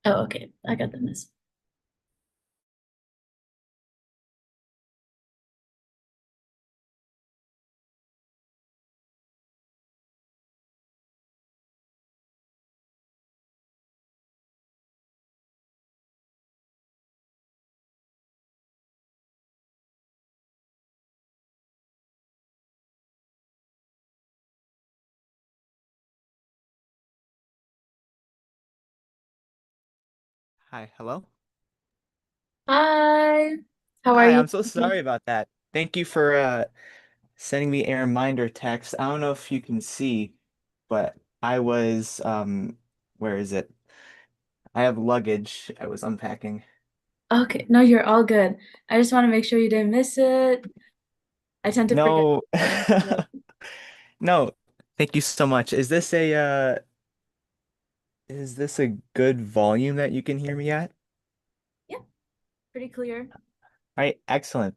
Oh, okay. I got the miss. Hi, hello. Hi. How are Hi, you? I'm so sorry about that. Thank you for sending me a reminder text. I don't know if you can see, but I was where is it? I have luggage I was unpacking. Okay. No, you're all good. I just want to make sure you didn't miss it. I tend to forget. No. No. Thank you so much. Is this a good volume that you can hear me at? Yeah, pretty clear. All right, excellent.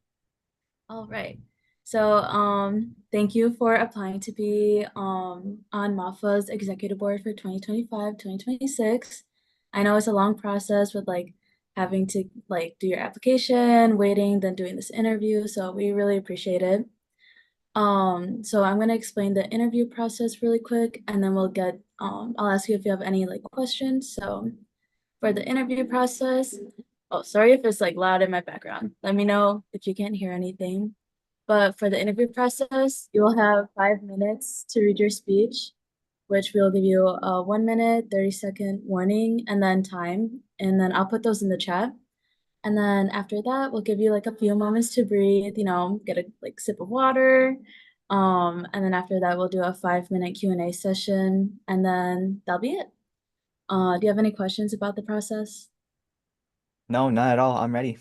All right. So, thank you for applying to be on MAFA's executive board for 2025, 2026. I know it's a long process with like having to like do your application, waiting, then doing this interview. So we really appreciate it. So I'm gonna explain the interview process really quick, and then I'll ask you if you have any like questions. So for the interview process, oh, sorry if it's like loud in my background. Let me know if you can't hear anything. But for the interview process, you will have 5 minutes to read your speech, which will give you a 1 minute, 30-second warning, and then time. And then I'll put those in the chat. And then after that, we'll give you like a few moments to breathe, get a like sip of water. And then after that, we'll do a 5 minute Q&A session, and then that'll be it. Do you have any questions about the process? No, not at all. I'm ready.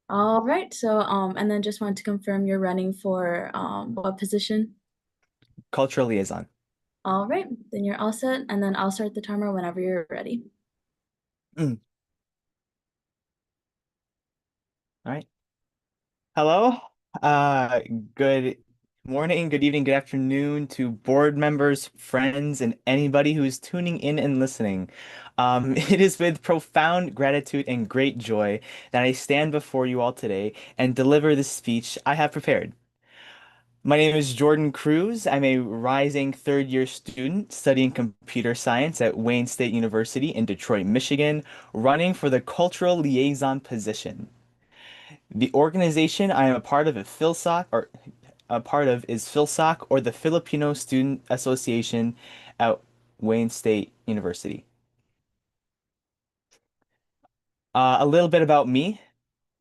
All right. So, and then just wanted to confirm you're running for what position? Cultural liaison. All right. Then you're all set, and then I'll start the timer whenever you're ready. Mm. All right. Hello. Uh, Good morning, good evening, good afternoon to board members, friends, and anybody who's tuning in and listening. It is with profound gratitude and great joy that I stand before you all today and deliver this speech I have prepared. My name is Jordan Cruz. I'm a rising third year student studying computer science at Wayne State University in Detroit, Michigan, running for the cultural liaison position. The organization I am a part of is PhilSoc, or the Filipino Student Association at Wayne State University. A little bit about me.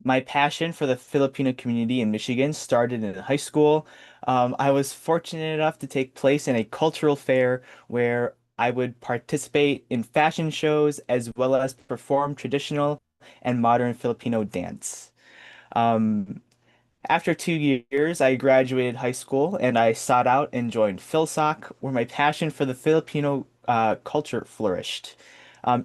My passion for the Filipino community in Michigan started in high school. I was fortunate enough to take place in a cultural fair where I would participate in fashion shows as well as perform traditional and modern Filipino dance. Um, After 2 years, I graduated high school and I sought out and joined PhilSoc, where my passion for the Filipino culture flourished.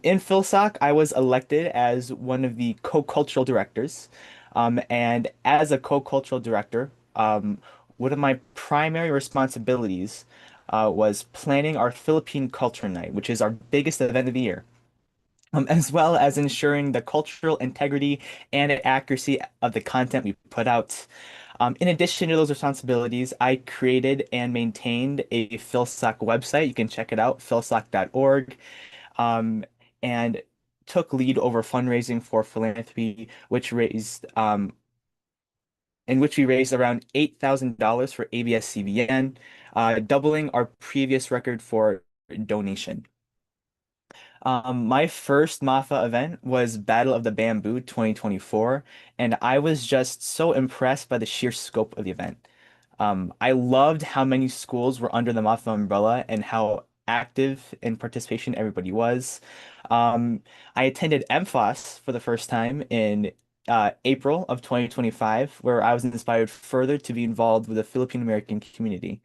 In PhilSoc, I was elected as one of the co-cultural directors. And as a co-cultural director, one of my primary responsibilities was planning our Philippine Culture Night, which is our biggest event of the year. As well as ensuring the cultural integrity and accuracy of the content we put out. In addition to those responsibilities, I created and maintained a PhilSoc website. You can check it out, philsoc.org, um, and took lead over fundraising for philanthropy, in which we raised around $8,000 for ABS-CBN, doubling our previous record for donation. My first MAFA event was Battle of the Bamboo 2024, and I was just so impressed by the sheer scope of the event. I loved how many schools were under the MAFA umbrella and how active in participation everybody was. I attended MFOS for the first time in April of 2025, where I was inspired further to be involved with the Philippine American community.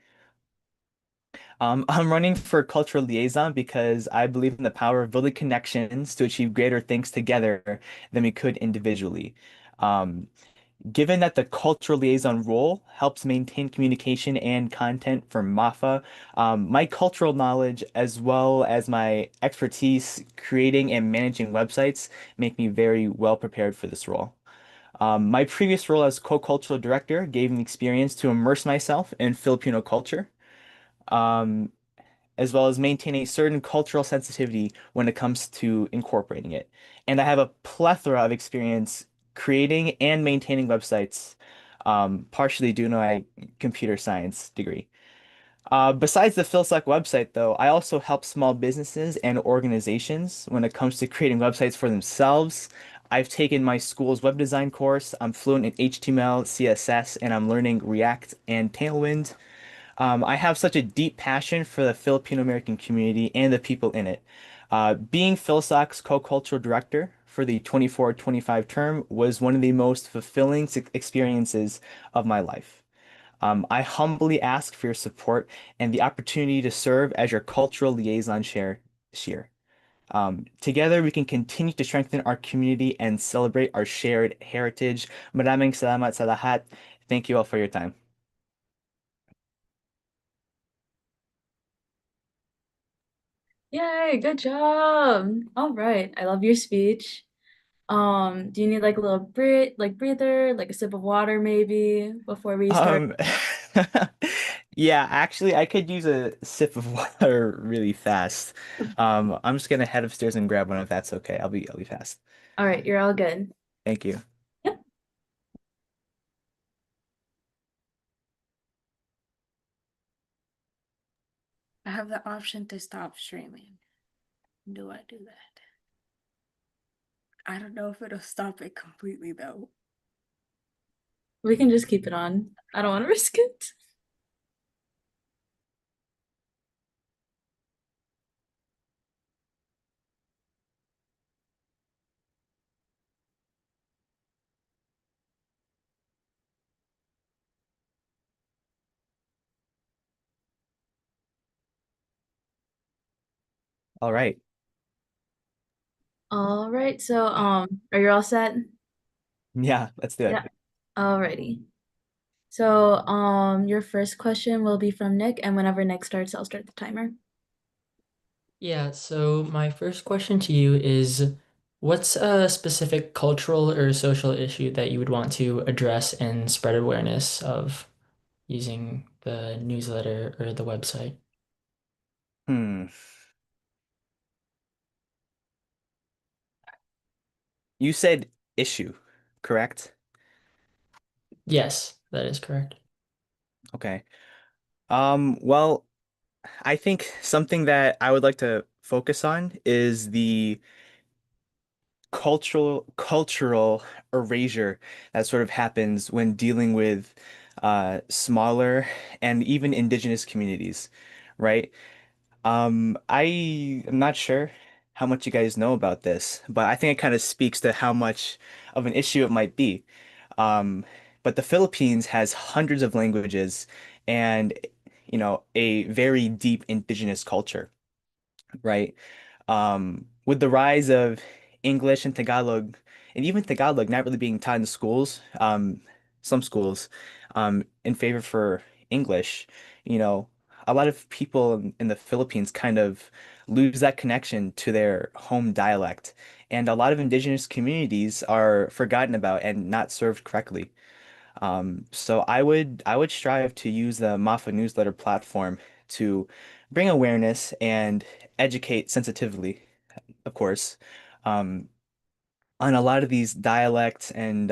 I'm running for cultural liaison because I believe in the power of building connections to achieve greater things together than we could individually. Um, Given that the cultural liaison role helps maintain communication and content for MAFA, my cultural knowledge as well as my expertise creating and managing websites make me very well prepared for this role. My previous role as co-cultural director gave me experience to immerse myself in Filipino culture, um, as well as maintain a certain cultural sensitivity when it comes to incorporating it. And I have a plethora of experience creating and maintaining websites, partially due to my computer science degree. Besides the PhilSoc website, though, I also help small businesses and organizations when it comes to creating websites for themselves. I've taken my school's web design course. I'm fluent in HTML, CSS, and I'm learning React and Tailwind. I have such a deep passion for the Filipino American community and the people in it. Being PhilSoc's co-cultural director for the 24-25 term was one of the most fulfilling experiences of my life. I humbly ask for your support and the opportunity to serve as your cultural liaison chair this year. Together, we can continue to strengthen our community and celebrate our shared heritage. Maraming salamat sa lahat. Thank you all for your time. Yay, good job. All right. I love your speech. Do you need like a little breather, like a sip of water maybe before we start? Um, yeah, actually, I could use a sip of water really fast. I'm just gonna head upstairs and grab one if that's okay. I'll be fast. All right, you're all good. Thank you. Yep. I have the option to stop streaming. Do I do that? I don't know if it'll stop it completely though. We can just keep it on. I don't want to risk it. All right. All right, so are you all set? Yeah, let's do it. Yeah. Alrighty. So your first question will be from Nick, and whenever Nick starts, I'll start the timer. Yeah, so my first question to you is, what's a specific cultural or social issue that you would want to address and spread awareness of using the newsletter or the website? Hmm. You said issue, correct? Yes, that is correct. Okay. Well, I think something that I would like to focus on is the cultural erasure that sort of happens when dealing with smaller and even indigenous communities, right? I am not sure how much you guys know about this, but I think it kind of speaks to how much of an issue it might be. Um, but the Philippines has hundreds of languages and, a very deep indigenous culture, right? With the rise of English and Tagalog, and even Tagalog not really being taught in schools, some schools, in favor for English, you know, a lot of people in the Philippines kind of lose that connection to their home dialect, and a lot of indigenous communities are forgotten about and not served correctly. So I would strive to use the MAFA newsletter platform to bring awareness and educate sensitively, of course, um, on a lot of these dialects and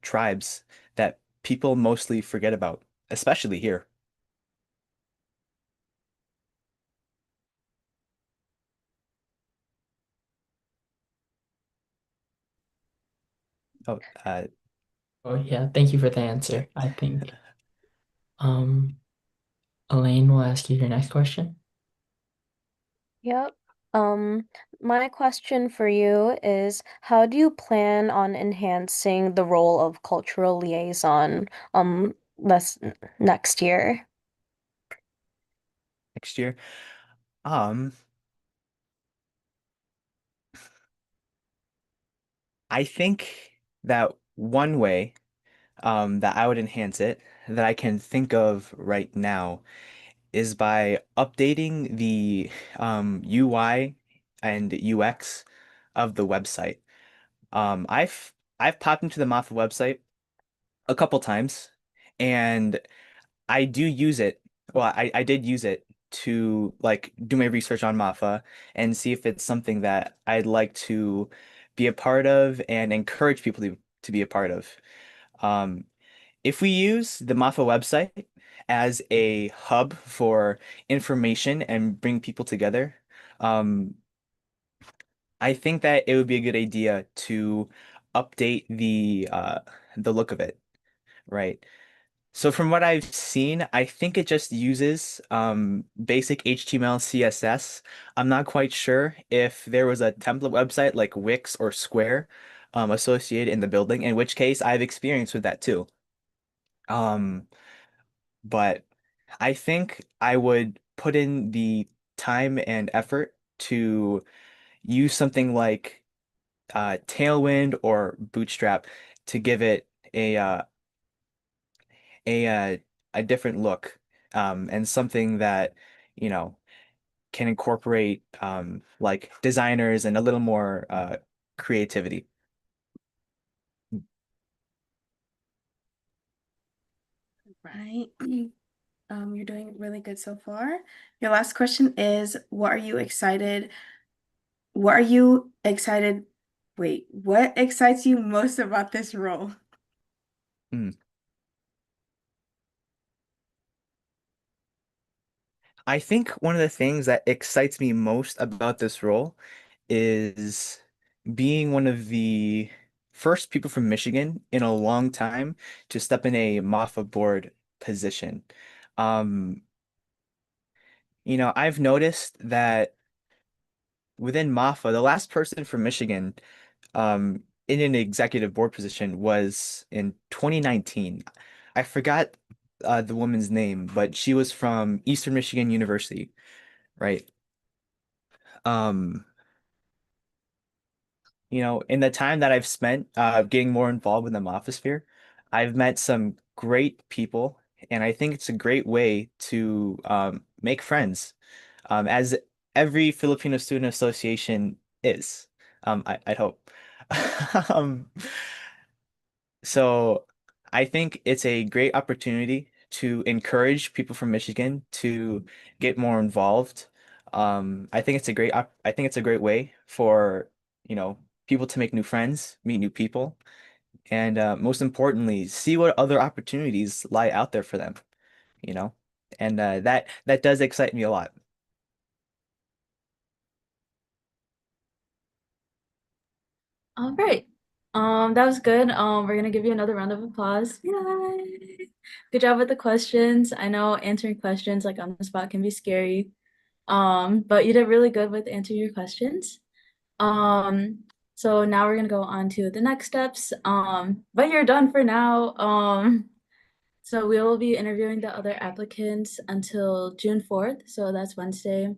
tribes that people mostly forget about, especially here. Oh, Oh yeah, thank you for the answer. I think um Elaine will ask you your next question. Yep. Um, my question for you is, how do you plan on enhancing the role of cultural liaison this next year? next year. Um, I think that one way that I would enhance it that I can think of right now is by updating the UI and UX of the website. I've popped into the MAFA website a couple times, and I do use it. Well, I did use it to like do my research on MAFA and see if it's something that I'd like to be a part of and encourage people to be a part of. Um, if we use the MAFA website as a hub for information and bring people together, um, I think that it would be a good idea to update the look of it, right? So from what I've seen, I think it just uses basic HTML, CSS. I'm not quite sure if there was a template website like Wix or Square associated in the building, in which case I've experience with that too. Um, but I think I would put in the time and effort to use something like Tailwind or Bootstrap to give it a uh, a different look, and something that, you know, can incorporate like designers and a little more creativity. Right. You're doing really good so far. Your last question is, what are you excited? Wait, what excites you most about this role? Hmm. I think one of the things that excites me most about this role is being one of the first people from Michigan in a long time to step in a MAFA board position. Um, I've noticed that within MAFA, the last person from Michigan in an executive board position was in 2019. I forgot the woman's name, but she was from Eastern Michigan University, right? Um, in the time that I've spent getting more involved with the Mophosphere, I've met some great people, and I think it's a great way to make friends, as every Filipino student association is. I'd hope. Um, so I think it's a great opportunity to encourage people from Michigan to get more involved. I think it's a great way for, you know, people to make new friends, meet new people, and most importantly, see what other opportunities lie out there for them, you know? And that does excite me a lot. All right. That was good. We're gonna give you another round of applause. Yay! Good job with the questions. I know answering questions like on the spot can be scary. But you did really good with answering your questions. Um, so now we're gonna go on to the next steps. But you're done for now. So we will be interviewing the other applicants until June 4th, so that's Wednesday.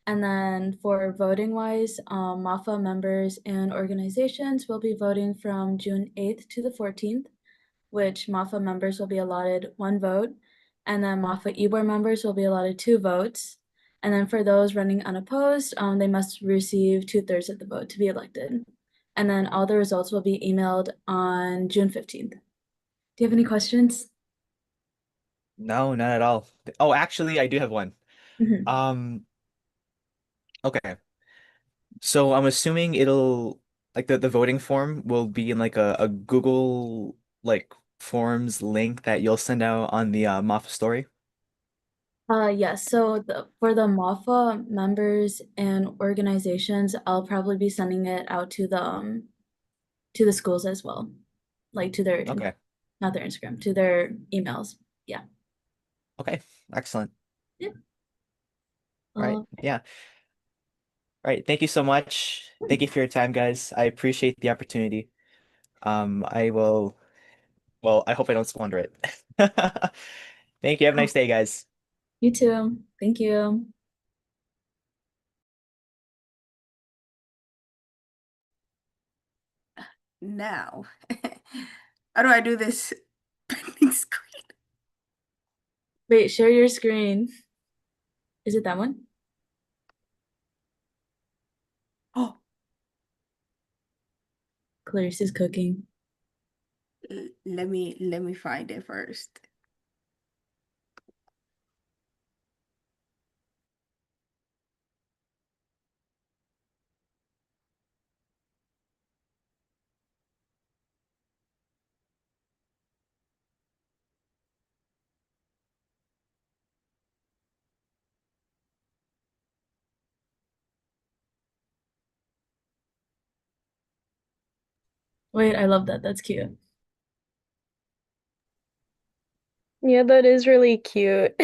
And then for voting wise, MAFA members and organizations will be voting from June 8th to the 14th, which MAFA members will be allotted one vote, and then MAFA e-board members will be allotted two votes. And then for those running unopposed, they must receive 2/3 of the vote to be elected. And then all the results will be emailed on June 15th. Do you have any questions? No, not at all. Oh, actually, I do have one. Mhm. Um, okay. So I'm assuming it'll like the voting form will be in like a Google like Forms link that you'll send out on the MAFA story. Yes, so for the MAFA members and organizations, I'll probably be sending it out to the schools as well. Like to their, Okay. not their Instagram, to their emails. Yeah. Okay. Excellent. Yeah. Right. Uh, Yeah. All right. Thank you so much. Thank you for your time, guys. I appreciate the opportunity. I will, well, I hope I don't squander it. Thank you. Have a nice day, guys. you too. Thank you. Now, how do I do this Bending screen. Wait, share your screen. Is it that one? Oh, Clarice's cooking. let me find it first. Wait, I love that. That's cute. Yeah, that is really cute.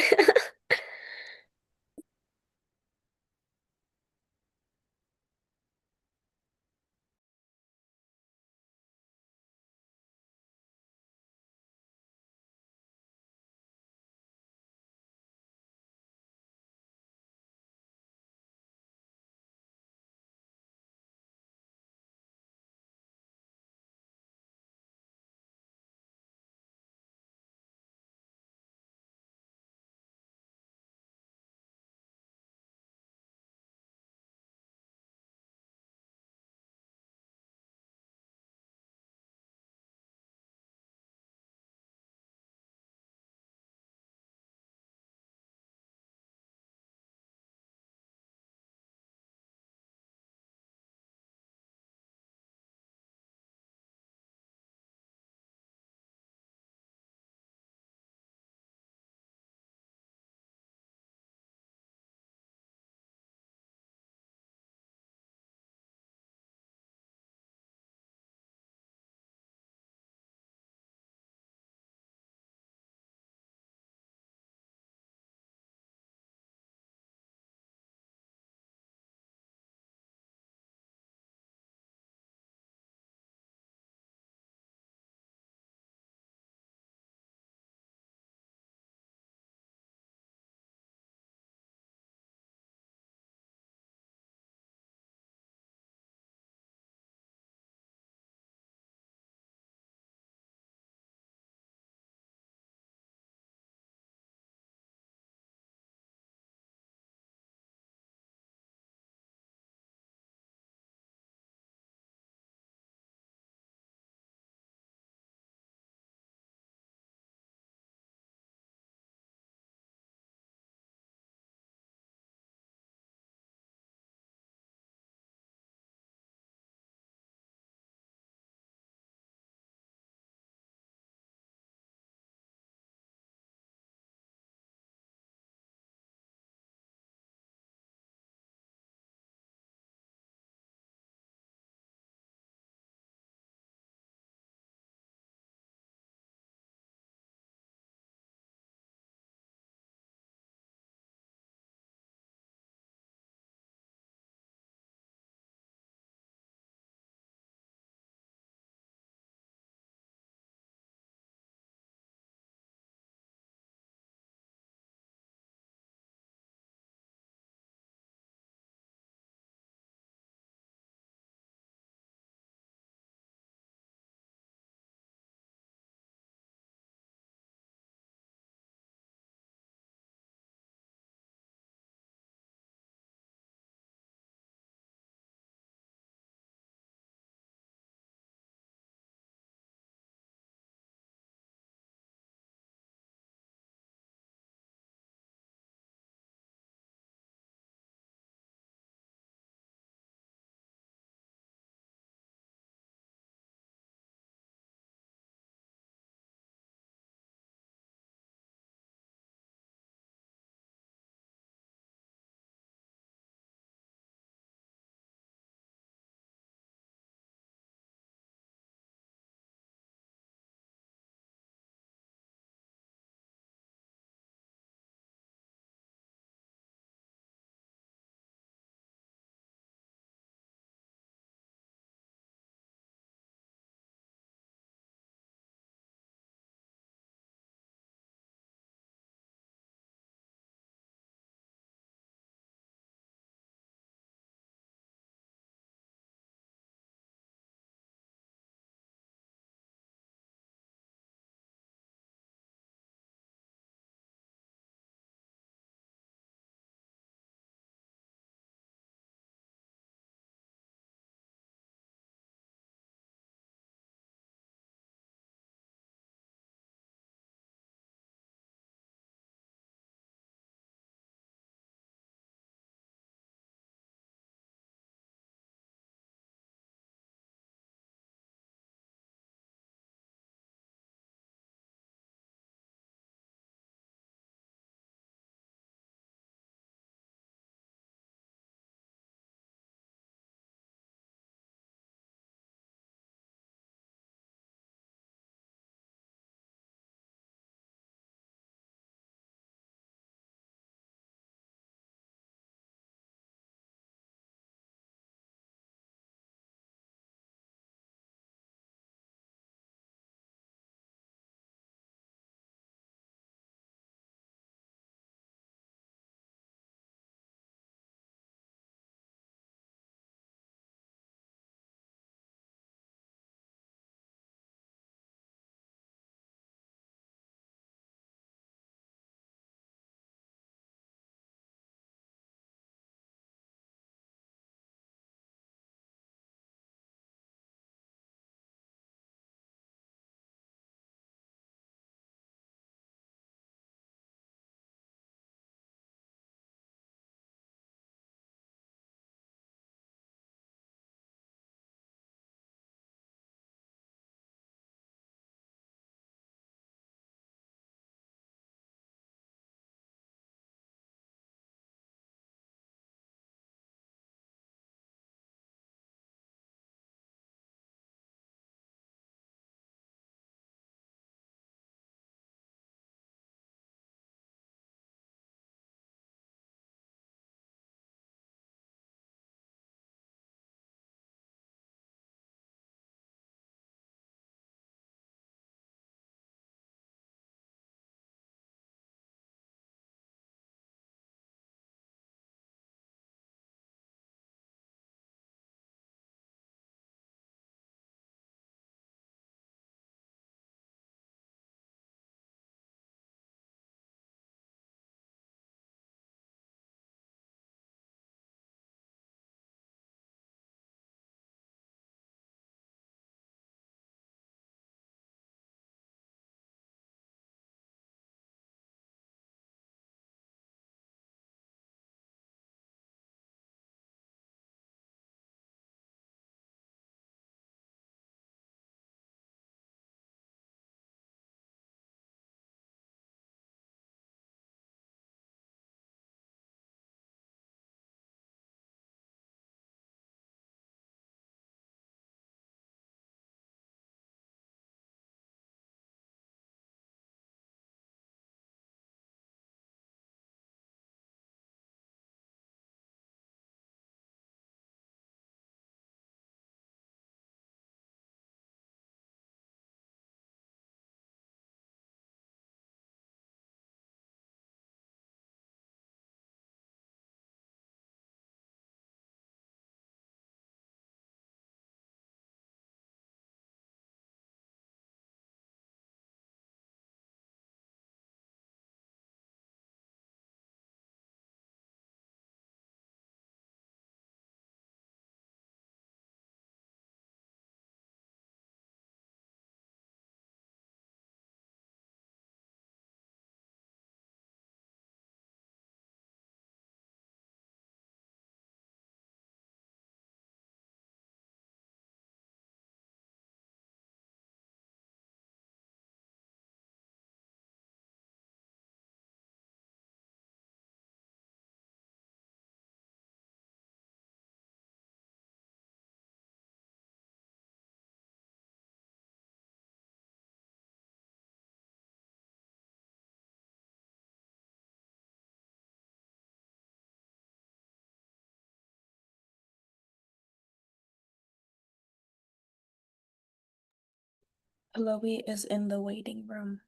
Chloe is in the waiting room.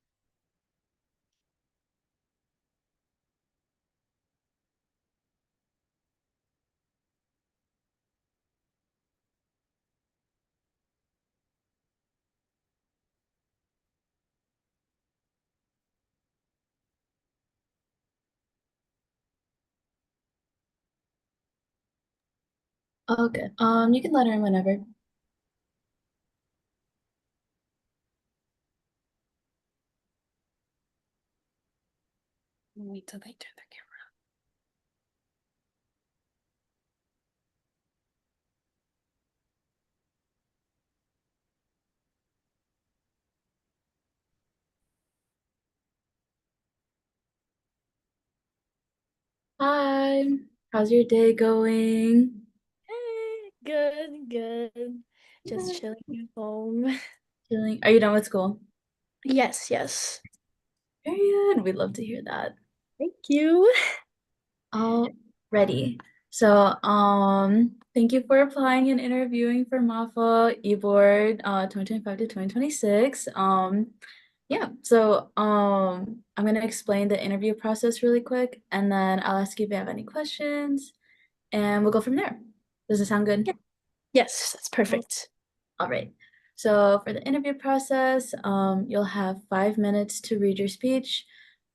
Okay. You can let her in whenever. Wait till they turn the camera. Hi. How's your day going? Hey, good. Just chilling at home. Chilling. Are you done with school? Yes. Period. We'd love to hear that. Thank you. Already. So, thank you for applying and interviewing for MAFA eBoard 2025 to 2026. Yeah, so I'm gonna explain the interview process really quick, and then I'll ask you if you have any questions, and we'll go from there. Does it sound good? Yeah. Yes, that's perfect. All right. So for the interview process, you'll have 5 minutes to read your speech.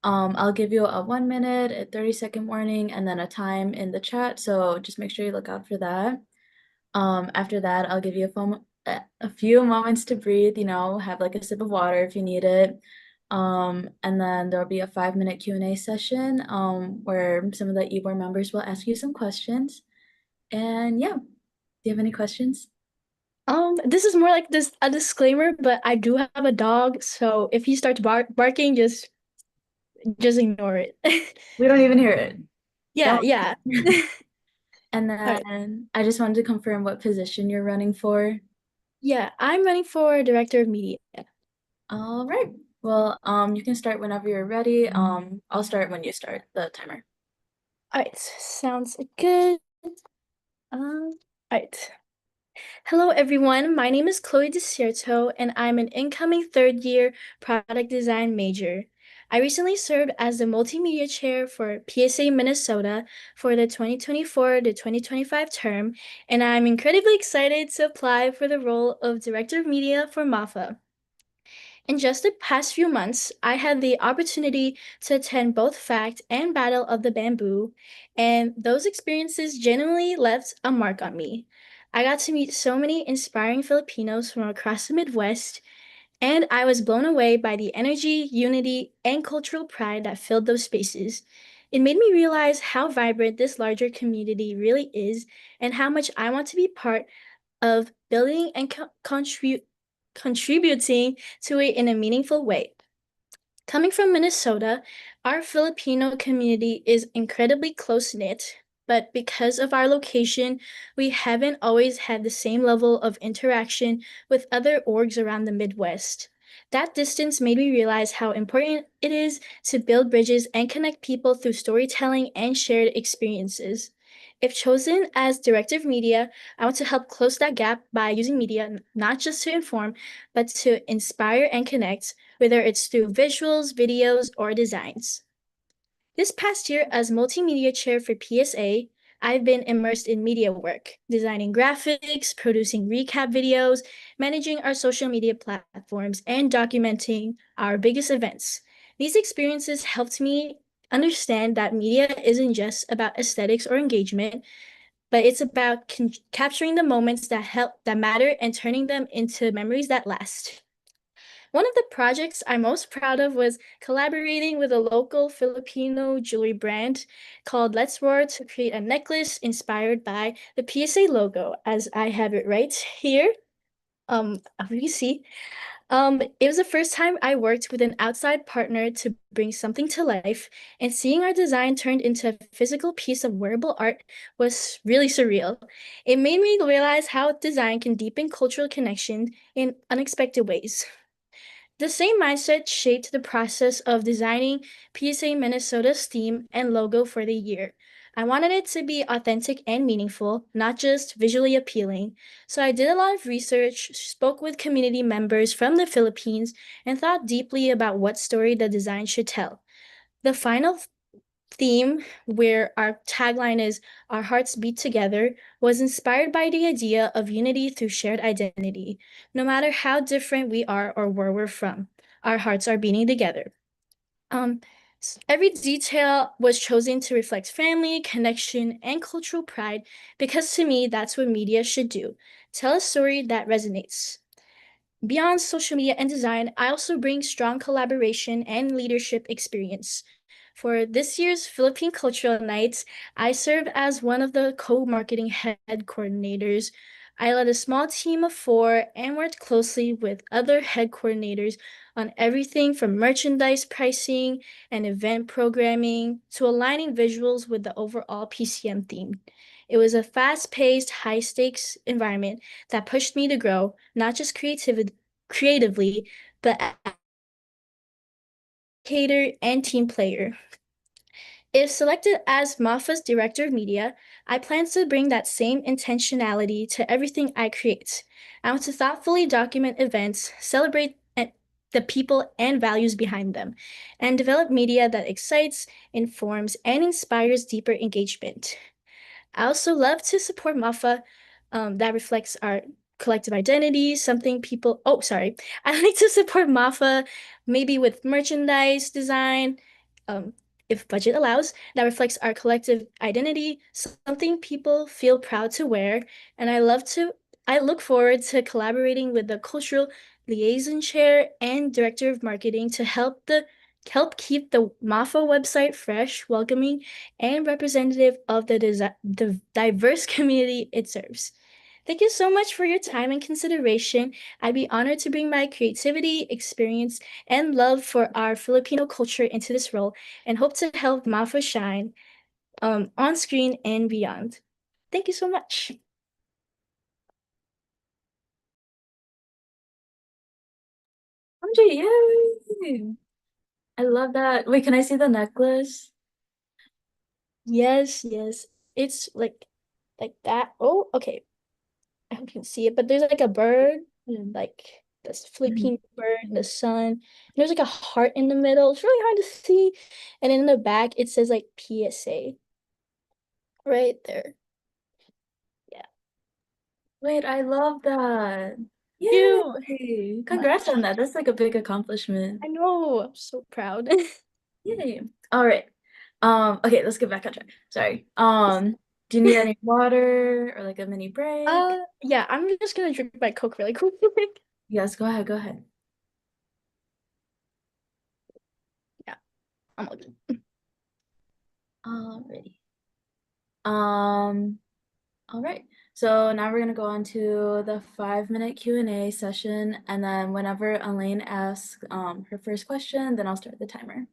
I'll give you a 1 minute, a 30-second warning, and then a time in the chat. So just make sure you look out for that. After that, I'll give you a few moments to breathe, have like a sip of water if you need it. And then there'll be a 5-minute Q&A session where some of the eBoard members will ask you some questions. And yeah, do you have any questions? This is more like a disclaimer, but I do have a dog, so if he starts barking, just ignore it. We don't even hear it. Yeah. And Alright. then I just wanted to confirm what position you're running for. Yeah, I'm running for Director of Media. All right. Well, you can start whenever you're ready. I'll start when you start the timer. Alright, sounds good. Alright. Hello, everyone. My name is Chloe Desierto, and I'm an incoming third-year product design major. I recently served as the multimedia chair for PSA Minnesota for the 2024 to 2025 term, and I'm incredibly excited to apply for the role of Director of Media for MAFA. In just the past few months, I had the opportunity to attend both Fact and Battle of the Bamboo, and those experiences genuinely left a mark on me. I got to meet so many inspiring Filipinos from across the Midwest, and I was blown away by the energy, unity, and cultural pride that filled those spaces. It made me realize how vibrant this larger community really is and how much I want to be part of building and contributing to it in a meaningful way. Coming from Minnesota, our Filipino community is incredibly close knit, but because of our location, we haven't always had the same level of interaction with other orgs around the Midwest. That distance made me realize how important it is to build bridges and connect people through storytelling and shared experiences. If chosen as Director of Media, I want to help close that gap by using media not just to inform, but to inspire and connect, whether it's through visuals, videos, or designs. This past year, as multimedia chair for PSA, I've been immersed in media work, designing graphics, producing recap videos, managing our social media platforms, and documenting our biggest events. These experiences helped me understand that media isn't just about aesthetics or engagement, but it's about capturing the moments that matter and turning them into memories that last. One of the projects I'm most proud of was collaborating with a local Filipino jewelry brand called Let's Roar to create a necklace inspired by the PSA logo, as I have it right here. As you see, it was the first time I worked with an outside partner to bring something to life, and seeing our design turned into a physical piece of wearable art was really surreal. It made me realize how design can deepen cultural connection in unexpected ways. The same mindset shaped the process of designing PSA Minnesota's theme and logo for the year. I wanted it to be authentic and meaningful, not just visually appealing. So I did a lot of research, spoke with community members from the Philippines, and thought deeply about what story the design should tell. The final theme, where our tagline is Our Hearts Beat Together, was inspired by the idea of unity through shared identity. No matter how different we are or where we're from, our hearts are beating together. Um, every detail was chosen to reflect family, connection, and cultural pride because to me, that's what media should do. Tell a story that resonates. Beyond social media and design, I also bring strong collaboration and leadership experience. For this year's Philippine Cultural Nights, I serve as one of the co-marketing head coordinators. I led a small team of 4 and worked closely with other head coordinators on everything from merchandise pricing and event programming to aligning visuals with the overall PCM theme. It was a fast-paced, high-stakes environment that pushed me to grow, not just creatively, but as a educator and team player. If selected as MAFA's Director of Media, I plan to bring that same intentionality to everything I create. I want to thoughtfully document events, celebrate the people and values behind them, and develop media that excites, informs, and inspires deeper engagement. I also love to support MAFA that reflects our collective identity, something people, oh, sorry. I like to support MAFA maybe with merchandise design, um, if budget allows, that reflects our collective identity, something people feel proud to wear. And I look forward to collaborating with the cultural liaison chair and director of marketing to help keep the MAFA website fresh, welcoming, and representative of the diverse community it serves. Thank you so much for your time and consideration. I'd be honored to bring my creativity, experience, and love for our Filipino culture into this role and hope to help MAFA shine on screen and beyond. Thank you so much. Andre, yay! I love that. Wait, can I see the necklace? Yes, yes. It's like that. Oh, okay. I hope you can see it, but there's like a bird, and like this Mhm. Philippine bird in the sun. And there's like a heart in the middle. It's really hard to see. And in the back, it says like PSA right there. Yeah. Wait, I love that. You Yay! Congrats much. on that. That's like a big accomplishment. I know. I'm so proud. Yay. All right. Okay, let's get back on track. Sorry. Do you need any water or like a mini break? Yeah, I'm just gonna drink my Coke really quick. Yes, go ahead, go ahead. Yeah, I'm all good. Alrighty. Um, all right. So now we're gonna go on to the 5-minute Q&A session, and then whenever Elaine asks her first question, then I'll start the timer.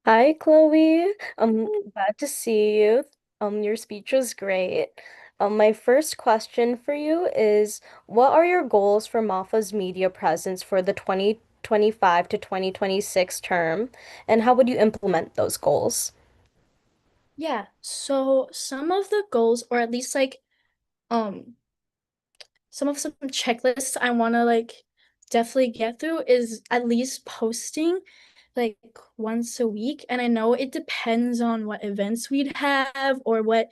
Hi, Chloe. I'm glad to see you. Your speech was great. My first question for you is, what are your goals for MAFA's media presence for the 2025 to 2026 term, and how would you implement those goals? Yeah, so some of the goals, or at least like um some checklists I want to like definitely get through is at least posting like once a week. And I know it depends on what events we'd have or what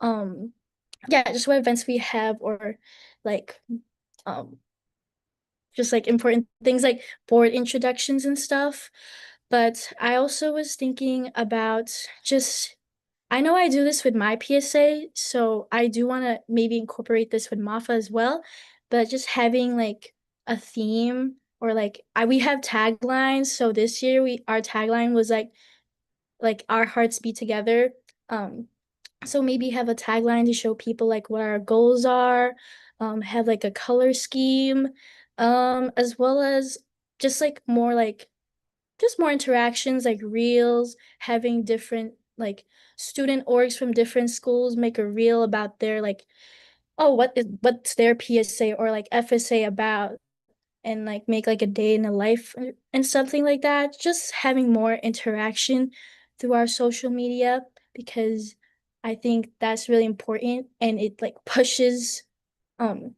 um yeah, just what events we have or like um just like important things like board introductions and stuff. But I also was thinking about just I know I do this with my PSA, so I do want to maybe incorporate this with MAFA as well, but just having like a theme or like we have taglines. So this year our tagline was like our hearts beat together. Um so maybe have a tagline to show people like what our goals are, have like a color scheme, as well as just just more interactions like reels, having different like student orgs from different schools make a reel about their like, oh, what's their PSA or like FSA about. and like make like a day in the life and something like that. Just having more interaction through our social media because I think that's really important and it like pushes um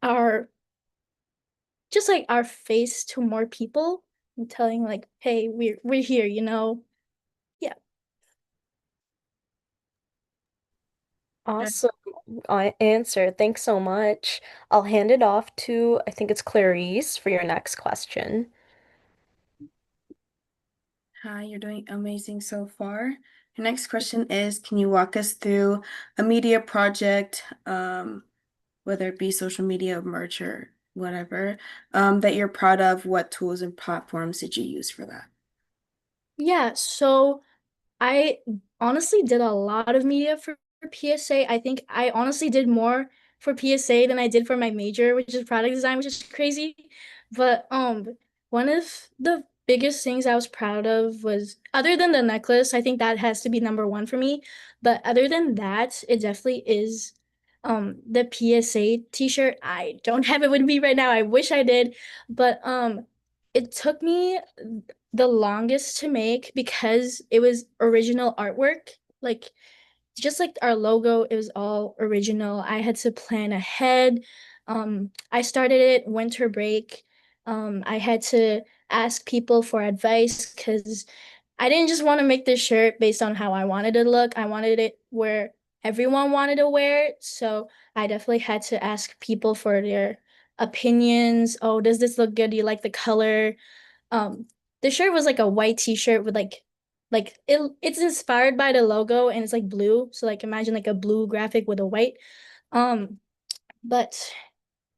our just like our face to more people and telling like, hey, we're here, you know? Yeah. Awesome answer. Thanks so much. I'll hand it off to, I think it's Clarice for your next question. Hi, you're doing amazing so far. Your next question is, can you walk us through a media project, whether it be social media, merch, or whatever, that you're proud of? What tools and platforms did you use for that? Yeah, so I honestly did a lot of media for PSA. I think I honestly did more for PSA than I did for my major, which is product design, which is crazy. But one of the biggest things I was proud of was other than the necklace, I think that has to be number one for me. But other than that, it definitely is the PSA t-shirt. I don't have it with me right now. I wish I did, but it took me the longest to make because it was original artwork. Like just like our logo, it was all original. I had to plan ahead. I started it winter break. I had to ask people for advice because I didn't just want to make this shirt based on how I wanted it to look. I wanted it where everyone wanted to wear it. So I definitely had to ask people for their opinions. Oh, does this look good? Do you like the color? Um, the shirt was like a white t-shirt with like it's inspired by the logo and it's like blue. So like imagine like a blue graphic with a white. Um, but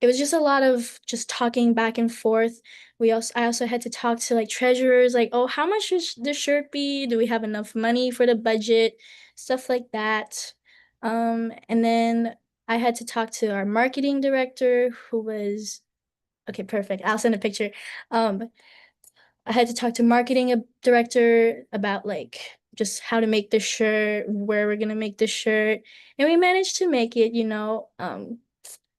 it was just a lot of just talking back and forth. I also had to talk to like treasurers, like, oh, how much should this shirt be? Do we have enough money for the budget? Stuff like that. And then I had to talk to our marketing director who was okay, perfect. I'll send a picture. Um, I had to talk to marketing director about like just how to make the shirt, where we're gonna make the shirt, and we managed to make it, you know.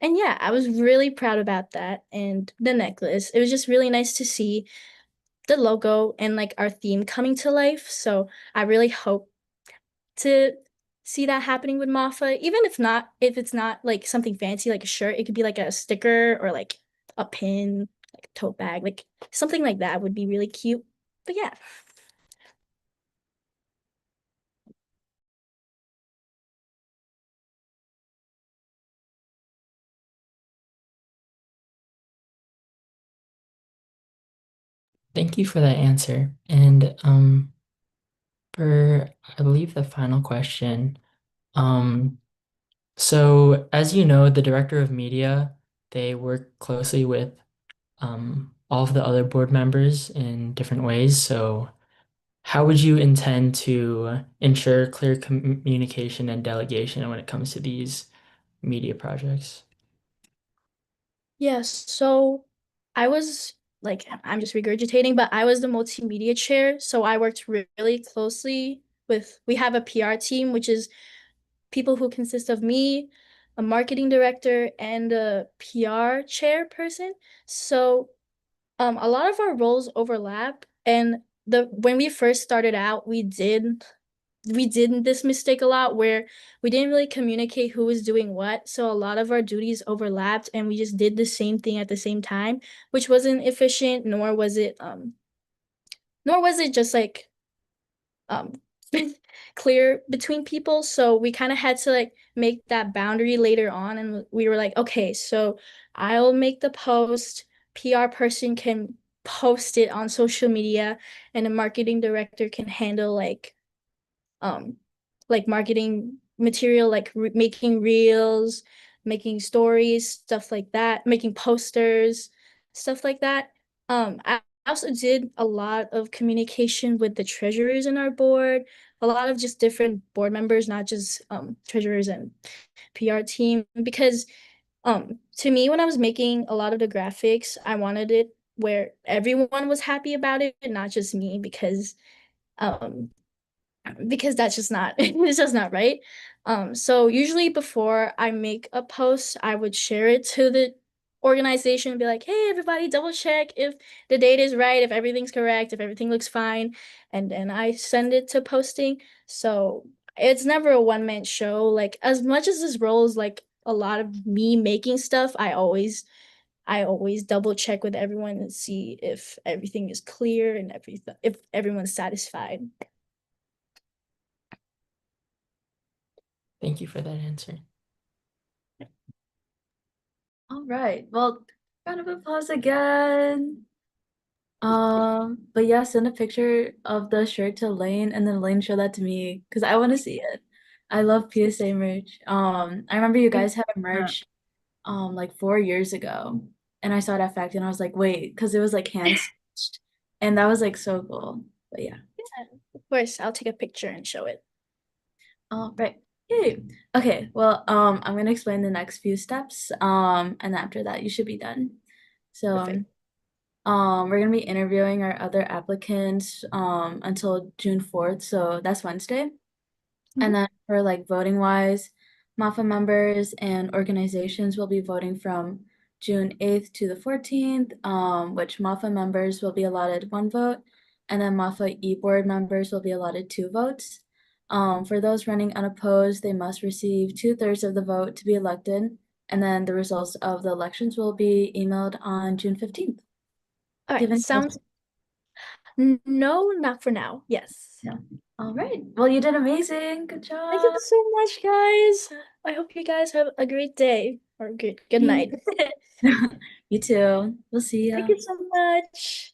And yeah, I was really proud about that and the necklace. It was just really nice to see the logo and like our theme coming to life. So I really hope to see that happening with MAFA, even if it's not like something fancy like a shirt, it could be like a sticker or like a pin, like a tote bag, like something like that would be really cute. But yeah. Thank you for that answer. And for I believe the final question, um, so as you know, the director of media, they work closely with all of the other board members in different ways. So how would you intend to ensure clear communication and delegation when it comes to these media projects? Yes, so I was like I'm just regurgitating, but I was the multimedia chair, so I worked really closely with we have a PR team, which is people who consist of me, a marketing director, and a PR chairperson. So a lot of our roles overlap, and the when we first started out, we did this mistake a lot where we didn't really communicate who was doing what. So a lot of our duties overlapped and we just did the same thing at the same time, which wasn't efficient, nor was it just like um clear between people. So we kind of had to like make that boundary later on and we were like, okay, so I'll make the post, PR person can post it on social media, and a marketing director can handle um marketing material like making reels, making stories, stuff like that, making posters, stuff like that. I also did a lot of communication with the treasurers in our board, a lot of just different board members, not just treasurers and PR team, because to me when I was making a lot of the graphics, I wanted it where everyone was happy about it, not just me, um because that's just not it's just not right. So usually before I make a post, I would share it to the organization and be like, hey, everybody, double check if the date is right, if everything's correct, if everything looks fine. And then I send it to posting. So it's never a one-man show. Like, as much as this role is like a lot of me making stuff, I always double check with everyone and see if everything is clear and everything, if everyone's satisfied. Thank you for that answer. All right. Well, round of applause again. But yeah, send a picture of the shirt to Lane and then Lane show that to me because I want to see it. I love PSA merch. I remember you guys had a merch like 4 years ago and I saw it at Fact and I was like, wait, because it was like hand stitched and that was like so cool. But yeah. Of course, I'll take a picture and show it. All right. Yay. Okay, well, I'm gonna explain the next few steps. And after that you should be done. So Perfect. we're gonna be interviewing our other applicants until June 4th, so that's Wednesday. And then for like voting wise, MAFA members and organizations will be voting from June 8th to the 14th, which MAFA members will be allotted 1 vote, and then MAFA e-board members will be allotted 2 votes. For those running unopposed, they must receive 2/3 of the vote to be elected, and then the results of the elections will be emailed on June 15th. All Do you have right, any sounds no, not for now. Yes. Yeah. All right. Well, you did amazing. Good Thank you job. so much, guys. I hope you guys have a great day or good night. You too. We'll see Thank ya. you so much.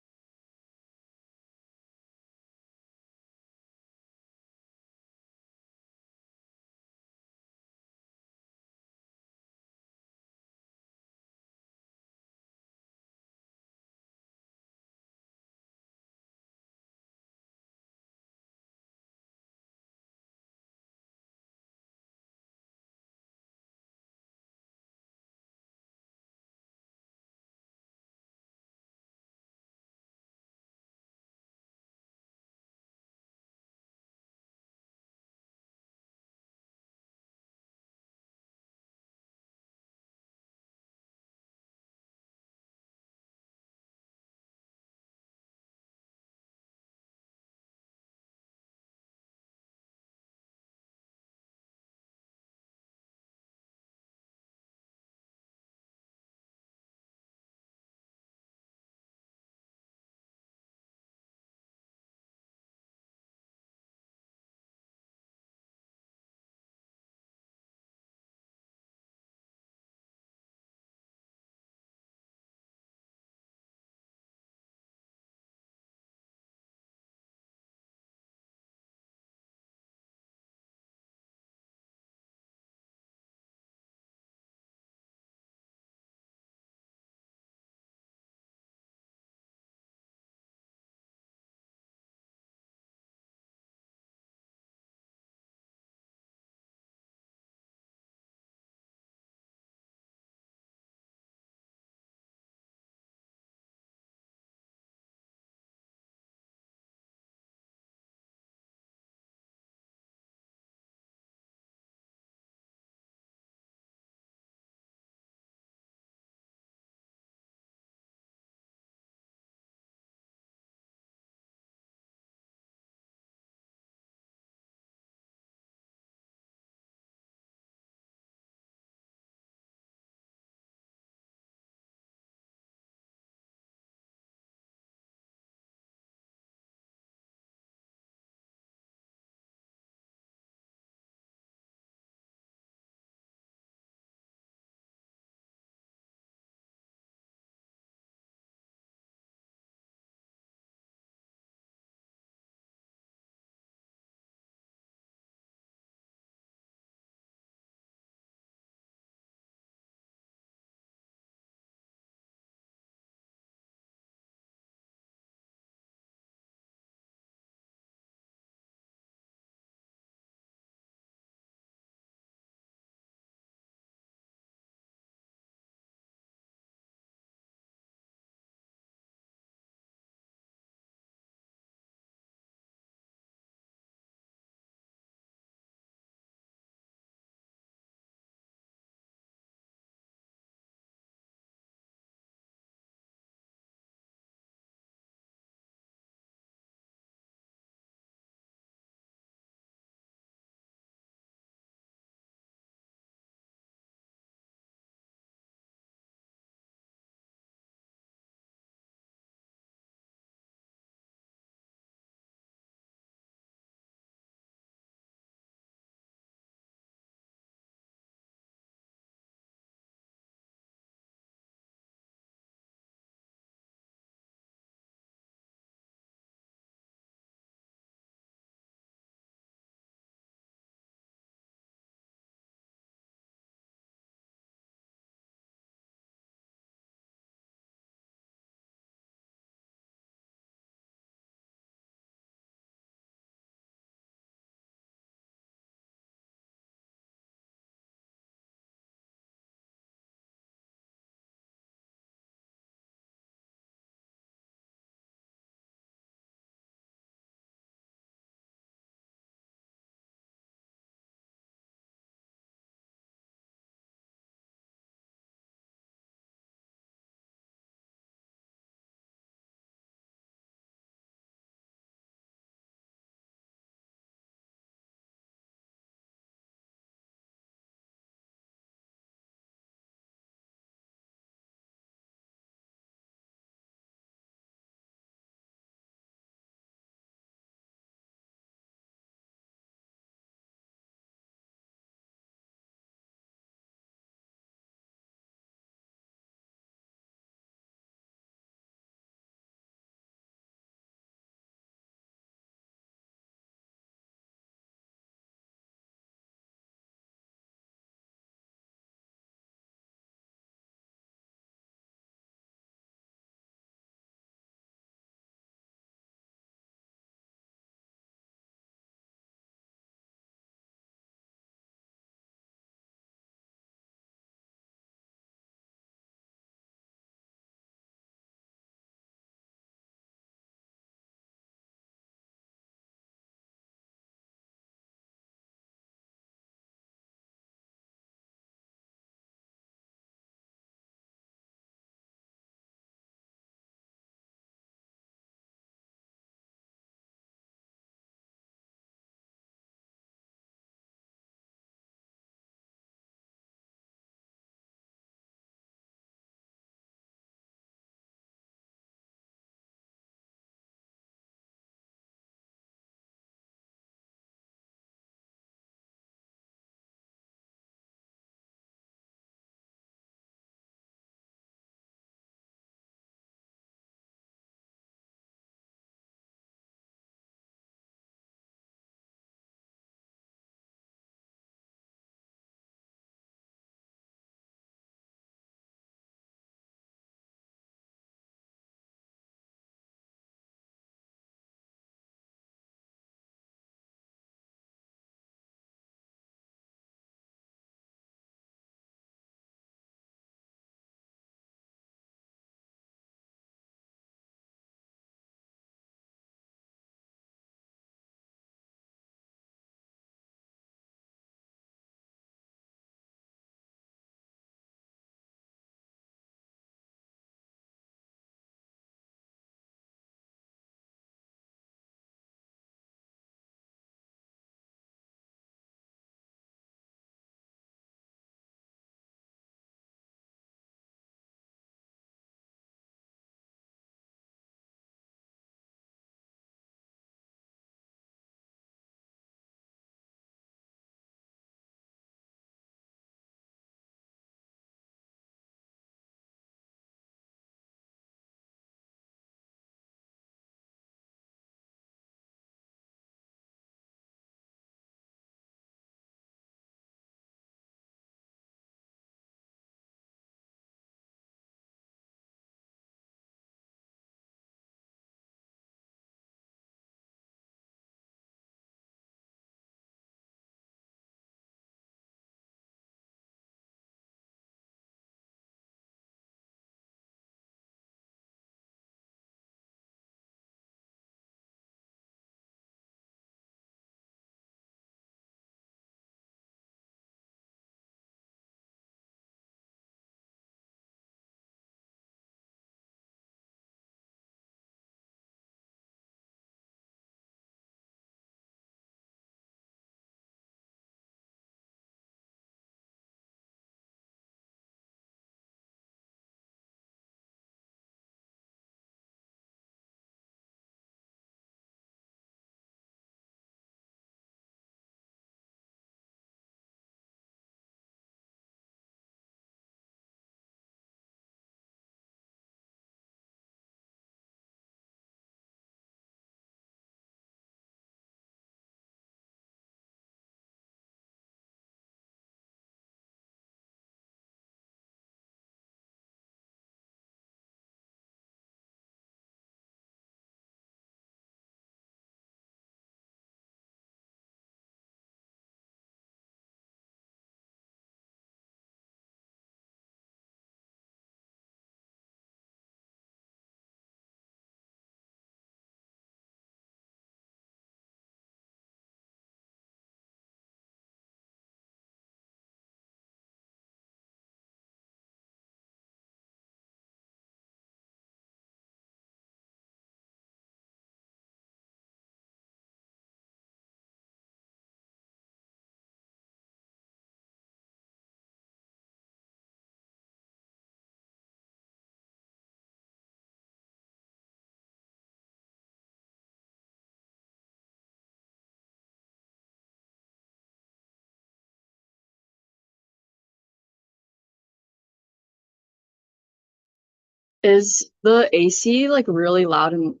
Is the AC like really loud in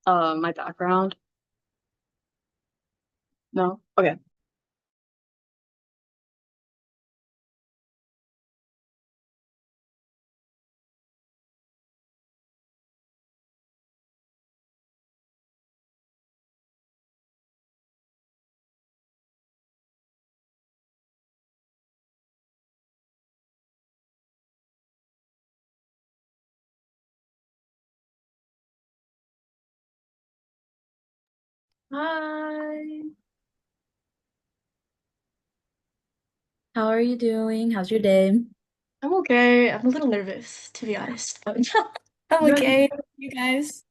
my background? No? Okay. Hi. How are you doing? How's your day? I'm okay. I'm a little nervous, to be honest. I'm Good. okay. You guys?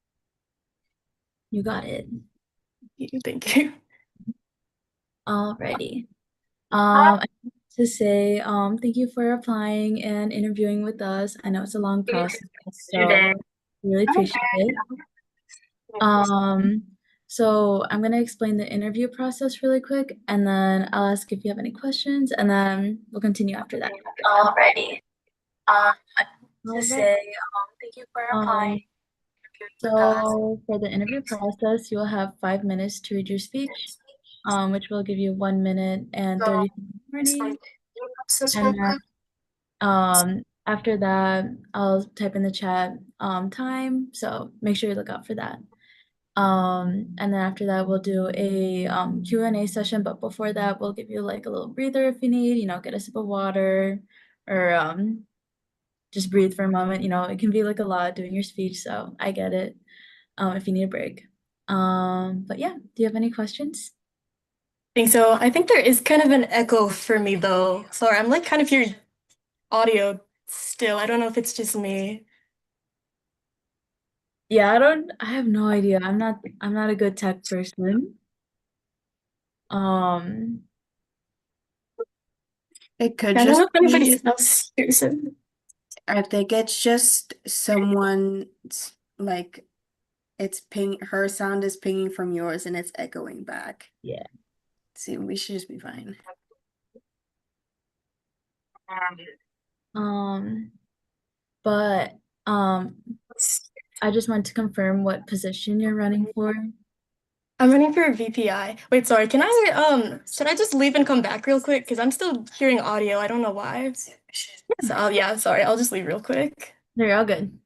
You got it. Thank you. Alrighty. I want to say thank you for applying and interviewing with us. I know it's a long process, so really appreciate it. Um, so I'm gonna explain the interview process really quick, and then I'll ask if you have any questions, and then we'll continue after that. Alrighty. I want to Alright. say thank you for applying. So for the interview process, you'll have 5 minutes to read your speech, which will give you 1 minute and 30 seconds warning. And then after that, I'll type in the chat time, so make sure you look out for that. And then after that, we'll do a Q&A session, but before that, we'll give you like a little breather if you need, get a sip of water or just breathe for a moment. It can be like a lot doing your speech, so I get it if you need a break. But yeah, do you have any questions? think so. I think there is kind of an echo for me though. Sorry, I'm like kind of hearing audio still. I don't know if it's just me. Yeah, I have no idea. I'm not a good tech person. Um, It could I don't know just if anybody be, else hears it. I think it's just someone's like it's her sound is pinging from yours and it's echoing back. yeah. See, we should just be fine. Um, but I just want to confirm what position you're running for. I'm running for a VPI. Wait, sorry, can I should I just leave and come back real quick? Because I'm still hearing audio. I don't know why. So yeah, sorry, I'll just leave real quick. They're all good.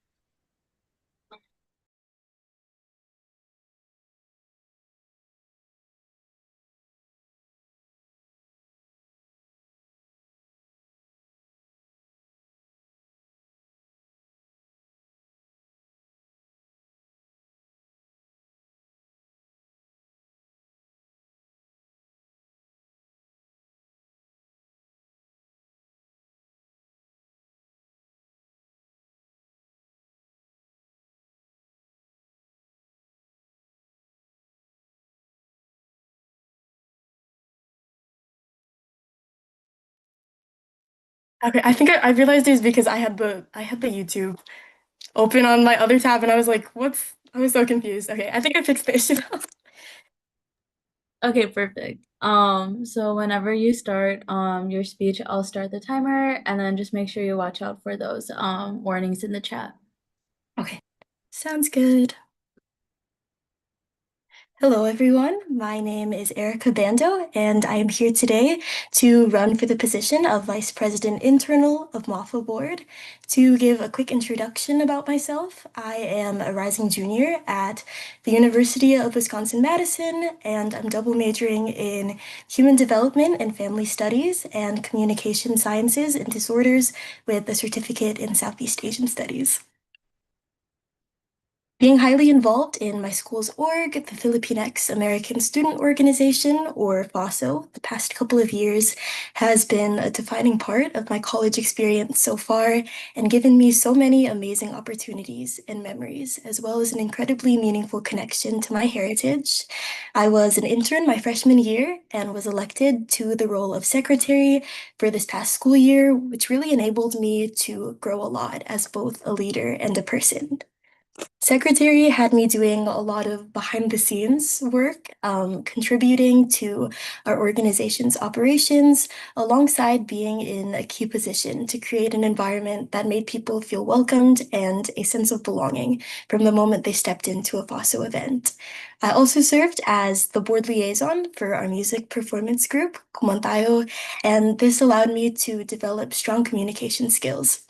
Okay, I think I realized it was because I had the YouTube open on my other tab and I was like, what's I was so confused. Okay, I think I fixed the issue now. Okay, perfect. So whenever you start your speech, I'll start the timer and then just make sure you watch out for those warnings in the chat. Okay, sounds good. Hello, everyone. My name is Erica Bando, and I am here today to run for the position of Vice President Internal of MAFA Board. To give a quick introduction about myself, I am a rising junior at the University of Wisconsin-Madison, and I'm double majoring in Human Development and Family Studies and Communication Sciences and Disorders with a certificate in Southeast Asian Studies. Being highly involved in my school's org, the Filipinx American Student Organization, or FASO, the past couple of years has been a defining part of my college experience so far and given me so many amazing opportunities and memories, as well as an incredibly meaningful connection to my heritage. I was an intern my freshman year and was elected to the role of secretary for this past school year, which really enabled me to grow a lot as both a leader and a person. Secretary had me doing a lot of behind the scenes work, contributing to our organization's operations, alongside being in a key position to create an environment that made people feel welcomed and a sense of belonging from the moment they stepped into a FOSO event. I also served as the board liaison for our music performance group, Kumantayo, and this allowed me to develop strong communication skills.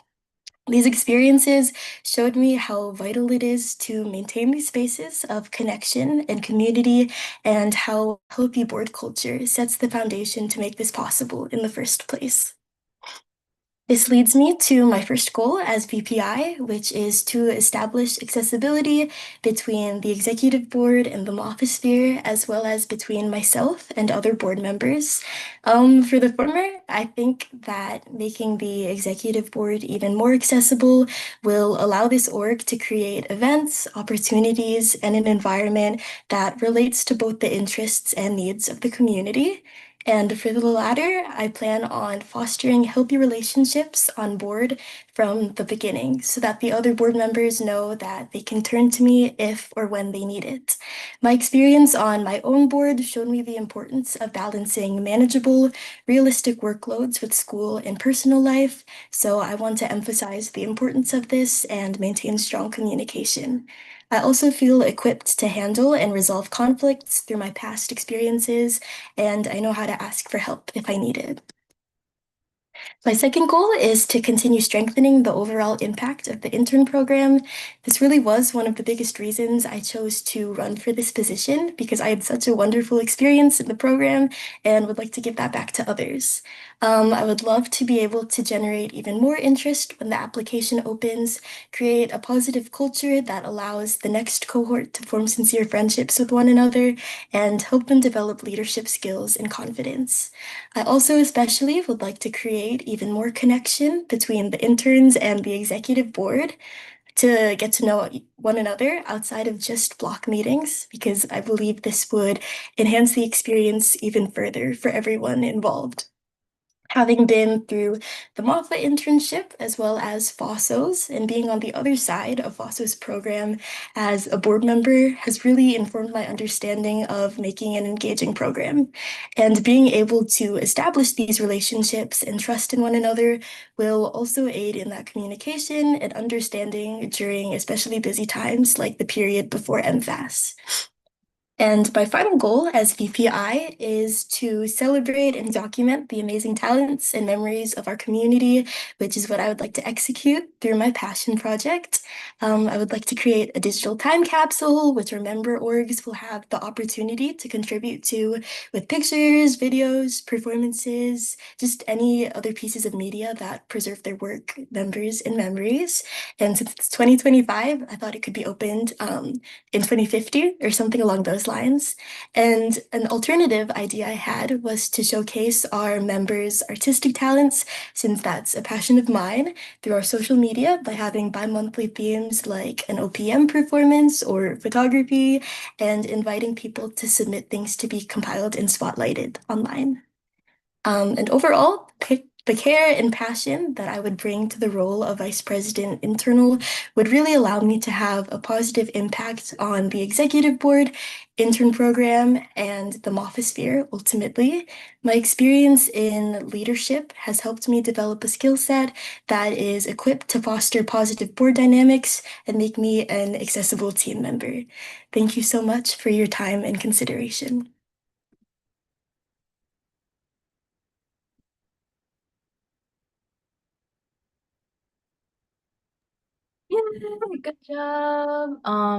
These experiences showed me how vital it is to maintain these spaces of connection and community, and how healthy board culture sets the foundation to make this possible in the first place. This leads me to my first goal as VPI, which is to establish accessibility between the executive board and the MAFA sphere, as well as between myself and other board members. For the former, I think that making the executive board even more accessible will allow this org to create events, opportunities, and an environment that relates to both the interests and needs of the community. And for the latter, I plan on fostering healthy relationships on board from the beginning so that the other board members know that they can turn to me if or when they need it. My experience on my own board showed me the importance of balancing manageable, realistic workloads with school and personal life, so I want to emphasize the importance of this and maintain strong communication. I also feel equipped to handle and resolve conflicts through my past experiences, and I know how to ask for help if I need it. My second goal is to continue strengthening the overall impact of the intern program. This really was one of the biggest reasons I chose to run for this position, because I had such a wonderful experience in the program and would like to give that back to others. I would love to be able to generate even more interest when the application opens, create a positive culture that allows the next cohort to form sincere friendships with one another, and help them develop leadership skills and confidence. I also especially would like to create even more connection between the interns and the executive board to get to know one another outside of just block meetings, because I believe this would enhance the experience even further for everyone involved. Having been through the MAFA internship as well as FOSO's, and being on the other side of FOSO's program as a board member has really informed my understanding of making an engaging program. And being able to establish these relationships and trust in one another will also aid in that communication and understanding during especially busy times like the period before MFAS. And my final goal as VPI is to celebrate and document the amazing talents and memories of our community, which is what I would like to execute through my passion project. I would like to create a digital time capsule, which our member orgs will have the opportunity to contribute to, with pictures, videos, performances, just any other pieces of media that preserve their work, members, and memories. And since it's 2025, I thought it could be opened in 2050 or something along those lines. And an alternative idea I had was to showcase our members' artistic talents, since that's a passion of mine, through our social media by having bi-monthly themes like an OPM performance or photography, and inviting people to submit things to be compiled and spotlighted online. And overall, the care and passion that I would bring to the role of Vice President Internal would really allow me to have a positive impact on the executive board, intern program, and the MAFA sphere ultimately. My experience in leadership has helped me develop a skill set that is equipped to foster positive board dynamics and make me an accessible team member. Thank you so much for your time and consideration. Yay, good job.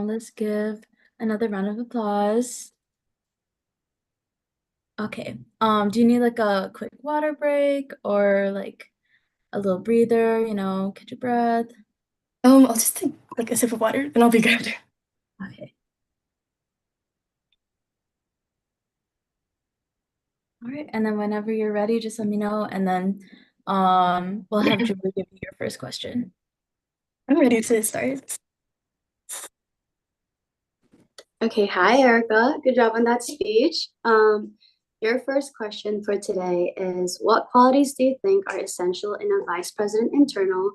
Let's give another round of applause. Okay. Do you need like a quick water break or like a little breather, catch your breath? I'll just take like a sip of water and I'll be good. Okay. All right, and then whenever you're ready, just let me know, and then we'll have Julie give you your first question. I'm ready to start. Okay, hi Erica. Good job on that speech. Your first question for today is, what qualities do you think are essential in a vice president internal,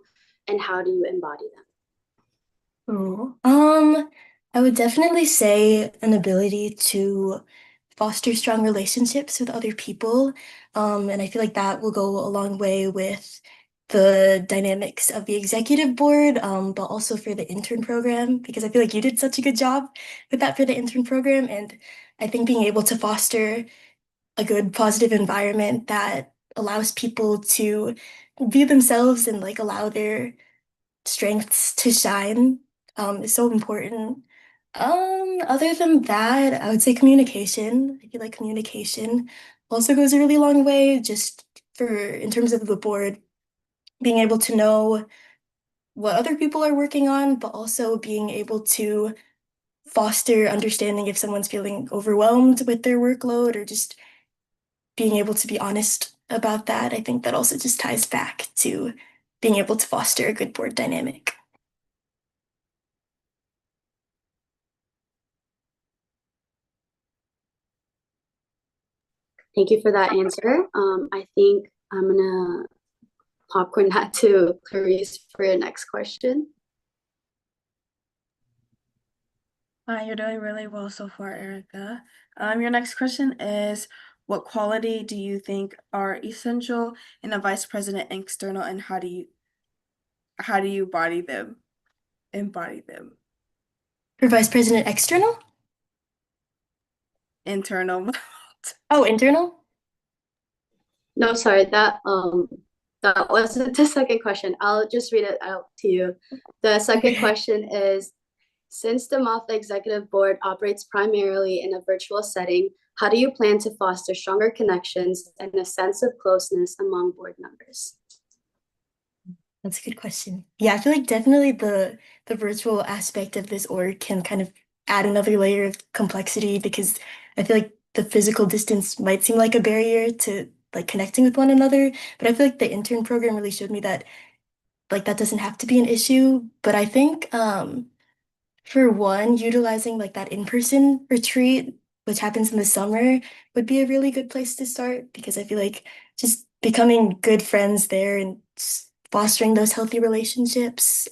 and how do you embody them? Ooh. I would definitely say an ability to foster strong relationships with other people. And I feel like that will go a long way with the dynamics of the executive board, but also for the intern program, because I feel like you did such a good job with that for the intern program. And I think being able to foster a good, positive environment that allows people to be themselves and like allow their strengths to shine is so important. Other than that, I would say communication. I feel like communication also goes a really long way just for in terms of the board, being able to know what other people are working on, but also being able to foster understanding if someone's feeling overwhelmed with their workload or just being able to be honest about that. I think that also just ties back to being able to foster a good board dynamic. Thank you for that answer. I think I'm gonna popcorn that to Clarice for your next question. You're doing really well so far, Erica. Your next question is, what quality do you think are essential in a vice president external, and how do you embody them For Vice President external? internal? Oh, internal? No, sorry, that wasn't the second question. I'll just read it out to you. The second Okay. question is, since the MAFA Executive Board operates primarily in a virtual setting, how do you plan to foster stronger connections and a sense of closeness among board members? That's a good question. Yeah, I feel like definitely the virtual aspect of this org can kind of add another layer of complexity because I feel like the physical distance might seem like a barrier to like connecting with one another, but I feel like the intern program really showed me that like that doesn't have to be an issue. But I think for one, utilizing like that in-person retreat, which happens in the summer, would be a really good place to start because I feel like just becoming good friends there and fostering those healthy relationships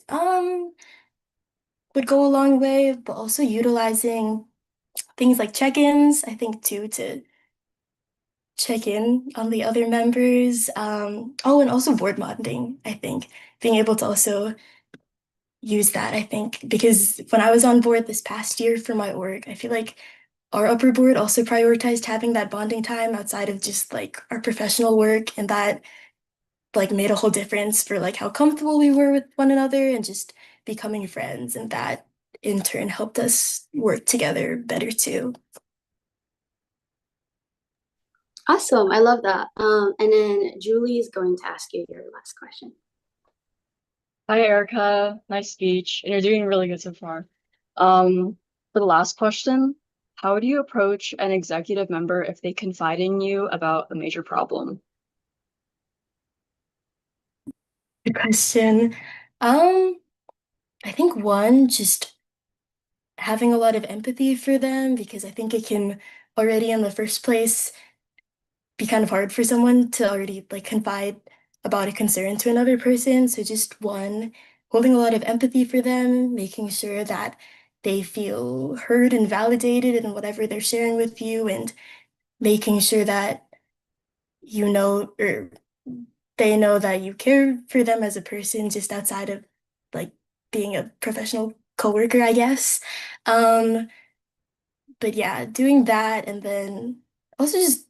would go a long way, but also utilizing things like check-ins, I think too, to check in on the other members. Oh, and also board bonding, I think. Being able to also use that, I think, because when I was on board this past year for my org, I feel like our upper board also prioritized having that bonding time outside of just like our professional work, and that like made a whole difference for like how comfortable we were with one another and just becoming friends, and that in turn helped us work together better too. Awesome, I love that. And then Julie is going to ask you your last question. Hi, Erica. Nice speech. And you're doing really good so far. For the last question, how do you approach an executive member if they confide in you about a major problem? Good question. Um, I think one, just having a lot of empathy for them because I think it can already in the first place be kind of hard for someone to already like confide about a concern to another person. So just one, holding a lot of empathy for them, making sure that they feel heard and validated in whatever they're sharing with you, and making sure that you know or they know that you care for them as a person just outside of like being a professional coworker, I guess. Um, but yeah, doing that and then also just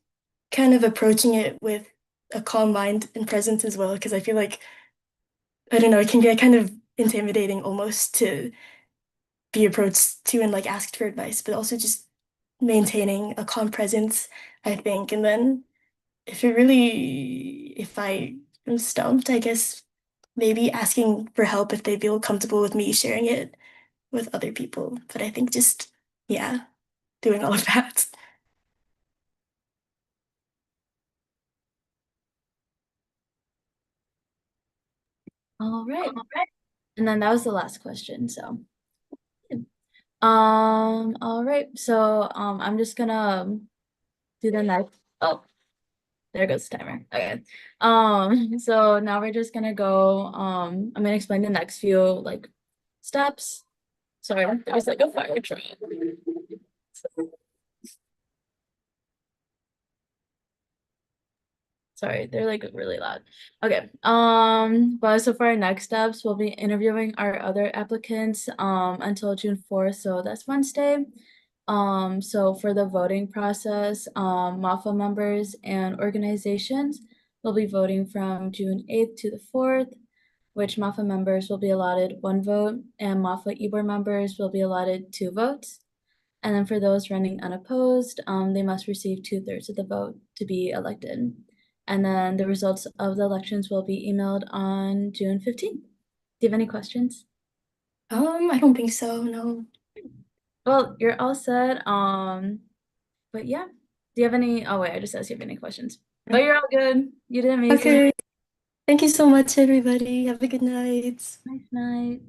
kind of approaching it with a calm mind and presence as well, because I feel like, I don't know, it can get kind of intimidating almost to be approached to and like asked for advice, but also just maintaining a calm presence, I think. And then if I am stumped, I guess maybe asking for help if they feel comfortable with me sharing it with other people. But I think just, yeah, doing all of that. All right. And then that was the last question. So, all right. So, I'm just gonna do the next. Oh, there goes the timer. Okay. So now we're just gonna go. I'm gonna explain the next few like steps. Sorry, there's like a fire truck. Sorry, they're like really loud. Okay. But so for our next steps, we'll be interviewing our other applicants until June 4th, so that's Wednesday. So for the voting process, MAFA members and organizations will be voting from June 8th to the 4th, which MAFA members will be allotted 1 vote, and MAFA e-board members will be allotted 2 votes. And then for those running unopposed, they must receive 2/3 of the vote to be elected. And then the results of the elections will be emailed on June 15th. Do you have any questions? I don't think so, no. Well, you're all set. But yeah. Do you have any? Oh wait, I just asked you if you have any questions. But you're all good. You did amazing. Okay. Thank you so much, everybody. Have a good night. Nice night.